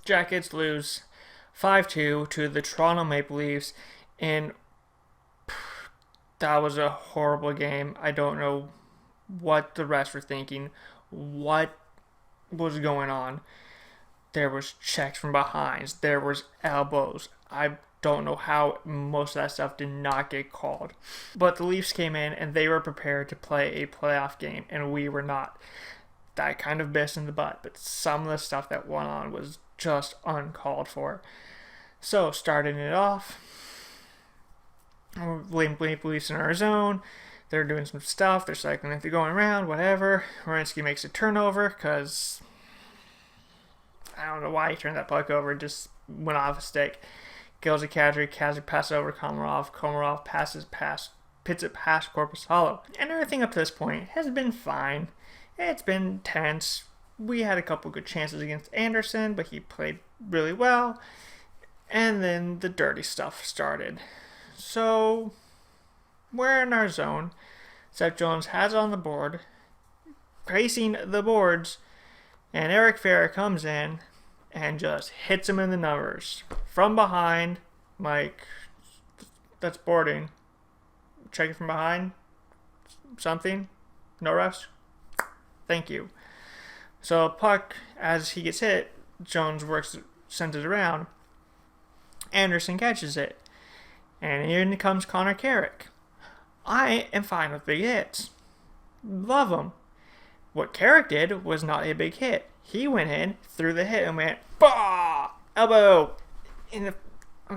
Jackets lose 5-2 to the Toronto Maple Leafs, and that was a horrible game. I don't know what the refs were thinking, what was going on. There was checks from behinds, there was elbows. I don't know how most of that stuff did not get called. But the Leafs came in and they were prepared to play a playoff game, and we were not. That kind of bit in the butt, but some of the stuff that went on was just uncalled for. So, starting it off, Maple Leafs in our zone. They're doing some stuff. They're cycling, they're going around, whatever. Werenski makes a turnover because I don't know why he turned that puck over. It just went off a stick. Goes to Kadri. Kadri passes over to Komarov. Komarov pits it past Korpisalo. And everything up to this point has been fine. It's been tense. We had a couple good chances against Anderson, but he played really well. And then the dirty stuff started. So, we're in our zone. Seth Jones has it on the board, facing the boards, and Eric Ferrer comes in and just hits him in the numbers. From behind, Mike, that's boarding. Check it from behind. Something. No refs. Thank you. So, puck, as he gets hit, Jones sends it around. Anderson catches it. And in comes Connor Carrick. I am fine with big hits. Love them. What Carrick did was not a big hit. He went in, threw the hit, and went, bah! Elbow!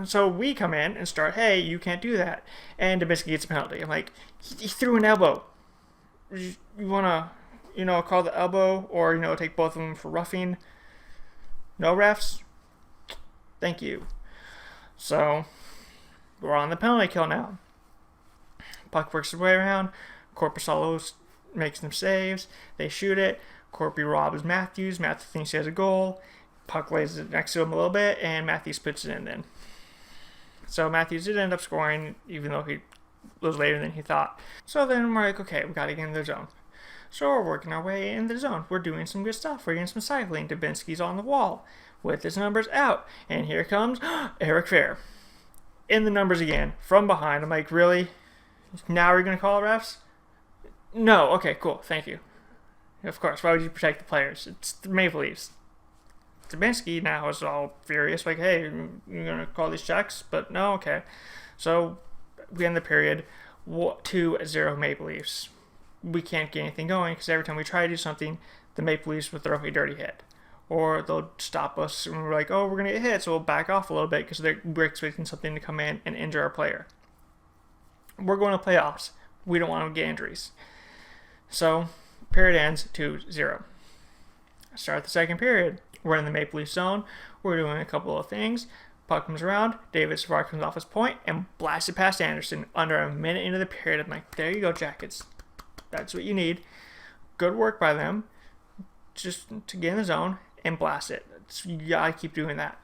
So we come in and start, hey, you can't do that. And Dubinsky gets a penalty. I'm like, he threw an elbow. You want to, call the elbow or, take both of them for roughing? No refs? Thank you. So, we're on the penalty kill now. Puck works his way around. Korpisalo makes some saves. They shoot it. Corpy robs Matthews. Matthews thinks he has a goal. Puck lays it next to him a little bit, and Matthews puts it in then. So Matthews did end up scoring, even though he was later than he thought. So then we're like, okay, we got to get in the zone. So we're working our way in the zone. We're doing some good stuff. We're getting some cycling. Dubinsky's on the wall with his numbers out. And here comes Eric Fair. In the numbers again, from behind. I'm like, really? Now we're going to call refs? No. Okay, cool. Thank you. Of course. Why would you protect the players? It's the Maple Leafs. Dubinsky now is all furious. Like, hey, you're going to call these checks? But no, okay. So we end the period 2-0 Maple Leafs. We can't get anything going because every time we try to do something, the Maple Leafs will throw a dirty hit. Or they'll stop us and we're like, oh, we're going to get hit, so we'll back off a little bit because we're expecting something to come in and injure our player. We're going to playoffs. We don't want to get injuries. So, period ends 2-0. Start the second period. We're in the Maple Leaf zone. We're doing a couple of things. Puck comes around. David Savard comes off his point and blasts it past Anderson under a minute into the period. I'm like, there you go, Jackets. That's what you need. Good work by them. Just to get in the zone and blast it. You gotta keep doing that.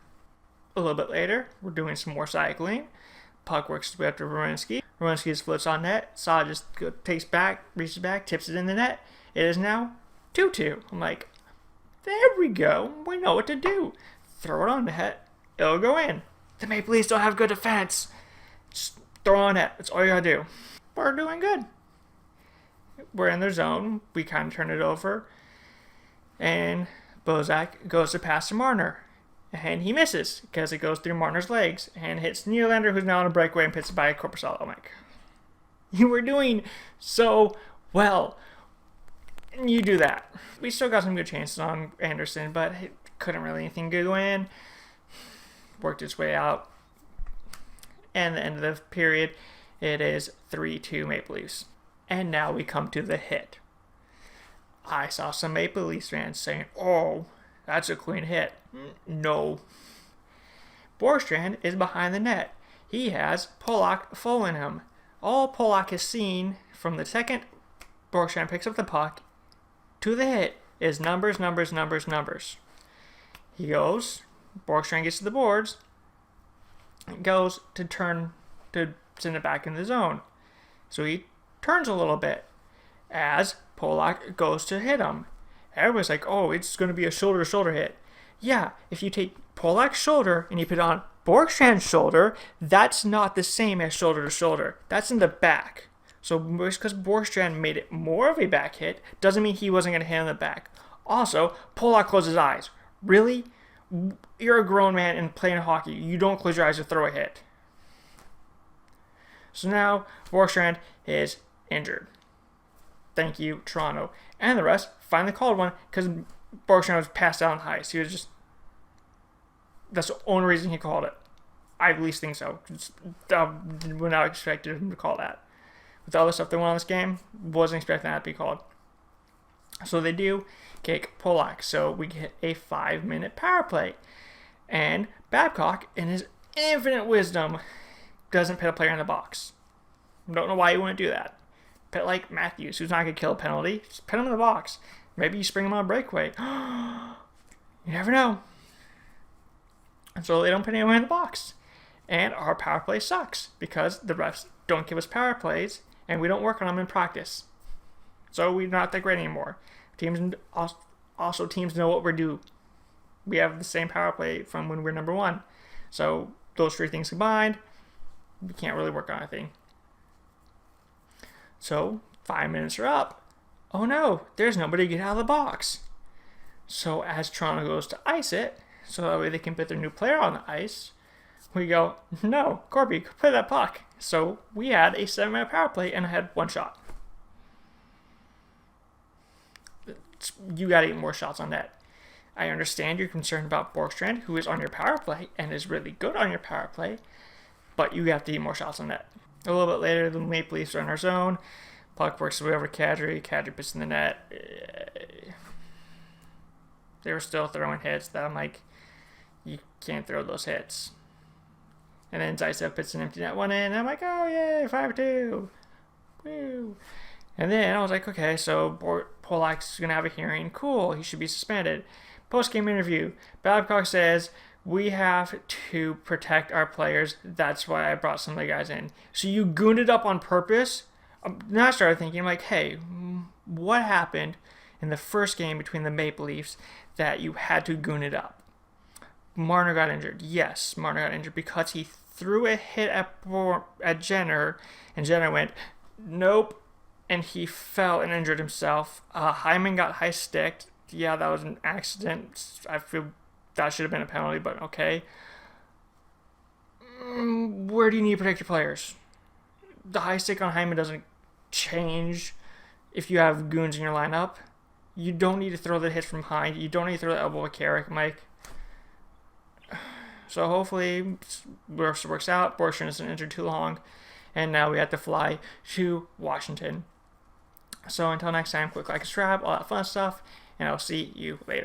A little bit later, we're doing some more cycling. Puck works its way up to Werenski. Werenski just floats on net. Saw just reaches back, tips it in the net. It is now 2-2. I'm like, there we go. We know what to do. Throw it on net. It'll go in. The Maple Leafs don't have good defense. Just throw it on net. That's all you gotta do. We're doing good. We're in their zone. We kind of turn it over. And Bozak goes to pass to Marner. And he misses because it goes through Marner's legs and hits Nylander, who's now on a breakaway and pits it by Korpisalo. I'm like, you were doing so well. And you do that. We still got some good chances on Anderson, but it couldn't really anything good go in. Worked its way out. And the end of the period, it is 3-2 Maple Leafs. And now we come to the hit. I saw some Maple Leafs fans saying, oh, that's a clean hit. No. Borstrand is behind the net. He has Polak full in him. All Polak has seen from the second Borstrand picks up the puck to the hit is numbers. He goes, Borstrand gets to the boards, goes to send it back in the zone. So he turns a little bit as Polak goes to hit him. Everybody's like, oh, it's going to be a shoulder-to-shoulder hit. Yeah, if you take Polak's shoulder and you put it on Borgstrand's shoulder, that's not the same as shoulder to shoulder. That's in the back. So just because Borgstrand made it more of a back hit doesn't mean he wasn't going to hit in the back. Also, Polak closed his eyes. Really? You're a grown man and playing hockey. You don't close your eyes to throw a hit. So now Borgstrand is injured. Thank you, Toronto. And the rest finally called one because Borgstrand was passed out on the ice. He was just... That's the only reason he called it. I at least think so. I would not expect him to call that. With the other stuff that went on this game, wasn't expecting that to be called. So they do kick Polak. So we get a 5-minute power play. And Babcock, in his infinite wisdom, doesn't put a player in the box. Don't know why he wouldn't do that. Put like Matthews, who's not going to kill a penalty. Just put him in the box. Maybe you spring him on a breakaway. You never know. And so they don't put anyone in the box. And our power play sucks because the refs don't give us power plays and we don't work on them in practice. So we're not that great anymore. Teams know what we're due. We have the same power play from when we're number one. So those three things combined, we can't really work on anything. So 5 minutes are up. Oh no, there's nobody to get out of the box. So as Toronto goes to ice it, so that way they can put their new player on the ice, we go, no, Corby, play that puck. So we had a 7-minute power play and I had one shot. You got to get more shots on net. I understand you're concerned about Borgstrand, who is on your power play and is really good on your power play, but you have to get more shots on net. A little bit later, the Maple Leafs are in our zone. Puck works his way over to Kadri. Kadri puts in the net. They were still throwing hits that I'm like, you can't throw those hits. And then Zaitsev puts an empty net one in, and I'm like, oh yay, 5-2. Woo. And then I was like, okay, so Polak's going to have a hearing. Cool, he should be suspended. Post-game interview, Babcock says, we have to protect our players. That's why I brought some of the guys in. So you gooned it up on purpose? Now I started thinking, like, hey, what happened in the first game between the Maple Leafs that you had to goon it up? Marner got injured. Yes, Marner got injured because he threw a hit at Jenner, and Jenner went, nope, and he fell and injured himself. Hyman got high-sticked. Yeah, that was an accident. I feel that should have been a penalty, but okay. Where do you need to protect your players? The high stick on Hyman doesn't change if you have goons in your lineup. You don't need to throw the hits from behind. You don't need to throw the elbow with Carrick, Mike. So hopefully it works out. Borgstrand isn't injured too long. And now we have to fly to Washington. So until next time, quick like and subscribe, all that fun stuff. And I'll see you later.